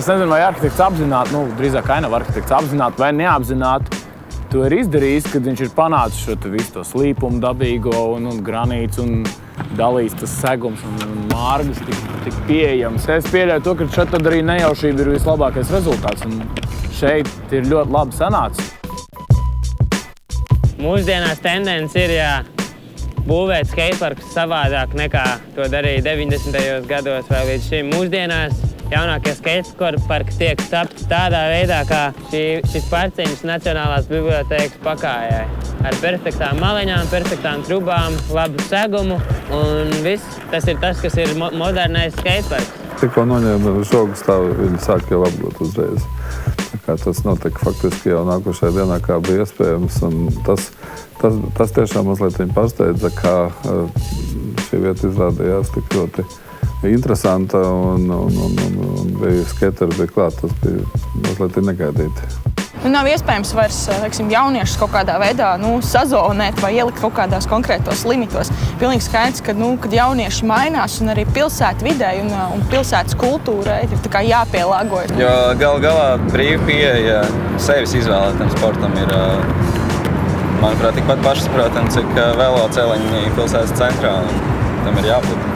Es nezinu, vai arhitekts apzināti, drīzāk Ainava arhitekts apzināti vai neapzināti, to ir izdarījis, kad viņš ir panācis šo visu to slīpumu dabīgo un granīts un dalījis tas segums un mārgas tik pieejams. Es pieļauju to, ka šeit tad arī nejaušība ir vislabākais rezultāts un šeit ir ļoti labi sanācis. Mūsdienās tendence ir būvēt skateparkus savādāk nekā to darīja 90. gados vai līdz šim. Mūsdienās jaunākie skateparki tiek tapti tādā veidā, kā šis parciņš Nacionālās bibliotēkas pakājai. Ar perfektām maliņām, perfektām trubām, labu segumu un viss. Tas ir tas, kas ir modernais skateparks. Tikko noņēma žogu stāvu, viņi sāk jau apgūt uzreiz. Tas notika faktiski jau nākošajā dienā, kā bija iespējams. Un tas tiešām mazliet viņu pārsteidza, kā šī vieta izrādījās tik ļoti interesanta un bija skateri bija klāt. Tas bija mazliet negaidīti. Nav iespējams vairs, jauniešus kaut kādā veidā sazonēt vai ielikt kaut kādās konkrētos limitos. Pilnīgi skaidrs, ka, kad jaunieši mainās un arī pilsētu videi un pilsētas kultūrai ir jāpielāgojas. Jo galā brīva pieeja sevis izvēlētam sportam ir, manuprāt, tikpat pašsaprotami, cik veloceliņi pilsētas centrā. Tam ir jābūt.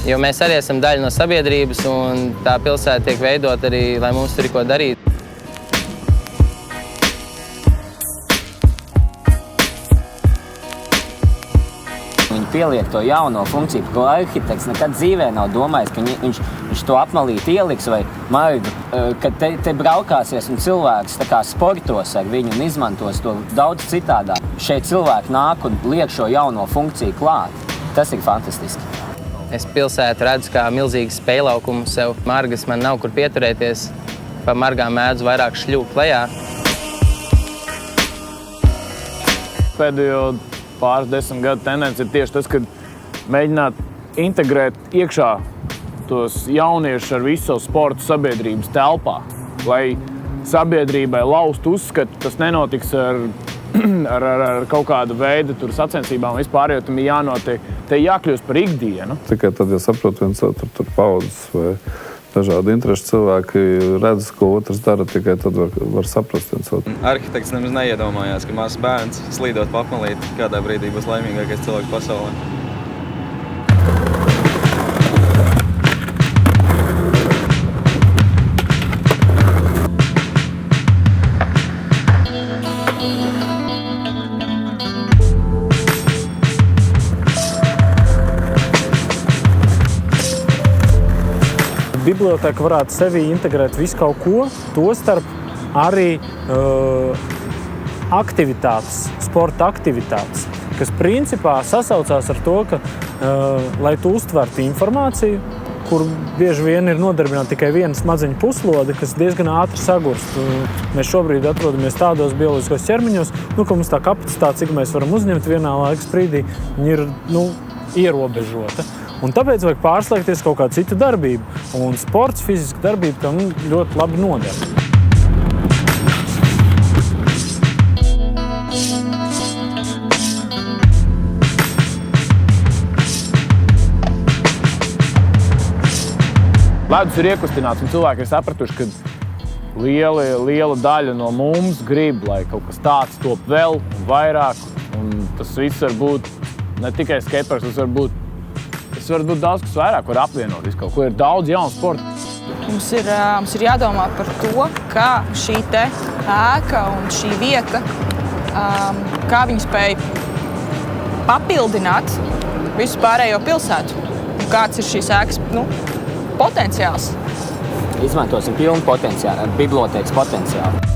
Jo mēs arī esam daļa no sabiedrības un tā pilsēta tiek veidot arī, lai mums tur ir ko darīt. Pieliek to jauno funkciju, ko arhitekts nekad dzīvē nav domājis, ka viņš to apmalīti ieliks vai margu, kad te braukāsies un cilvēks sportos ar viņu un izmantos to daudz citādāk. Šeit cilvēki nāk un liek šo jauno funkciju klāt. Tas ir fantastiski. Es pilsētu redzu kā milzīgu spēlaukumu sev. Margas man nav kur pieturēties. Pa margām mēdzu vairāk šļūt lejā. Pēdējo pāris 10 gadu tendence ir tieši tas, ka mēģināt integrēt iekšā tos jauniešus ar visu savu sportu sabiedrības telpā. Lai sabiedrībai laust uzskatu, tas nenotiks ar kaut kādu veidu sacensībām vispār, jo tam ir jānotiek, te jākļūst par ikdienu. Tikai tad, ja saprot viens otru tur paudzes vai dažādi interešu cilvēki redz, ko otrs dara, tikai tad var saprast viens otru. Arhitekts nemaz neiedomājās, ka mazs bērns slīdot pa apmalīti kādā brīdī būs laimīgākais cilvēks pasaulē. Biblioteka varētu sevī integrēt visu kaut ko, tostarp arī aktivitātes, sporta aktivitātes, kas principā sasaucās ar to, ka, lai tu uztvertu informāciju, kur bieži vien ir nodarbināta tikai viena smadzeņu puslode, kas diezgan ātri sagurst. Mēs šobrīd atrodamies tādos bioloģiskos ķermeņos, ka mums tā kapacitāte, cik mēs varam uzņemt vienā laika sprīdī, ir ierobežota. Un tāpēc vajag pārslēgties kaut kādu citu darbību. Un sports, fiziska darbība tam ļoti labi noder. Ledus ir iekustināts un cilvēki ir sapratuši, ka liela daļa no mums grib, lai kaut kas tāds top vēl vairāk. Un tas viss var būt ne tikai skateparks, tas var būt daudz kas vairāk, var apvienot visu kaut ko. Ir daudz jaunu sportu. Mums ir jādomā par to, kā šī te ēka un šī vieta, kā viņi spēj papildināt visu pārējo pilsētu. Kāds ir šīs ēkas potenciāls? Izmantosim pilnu potenciālu, bibliotēkas potenciālu.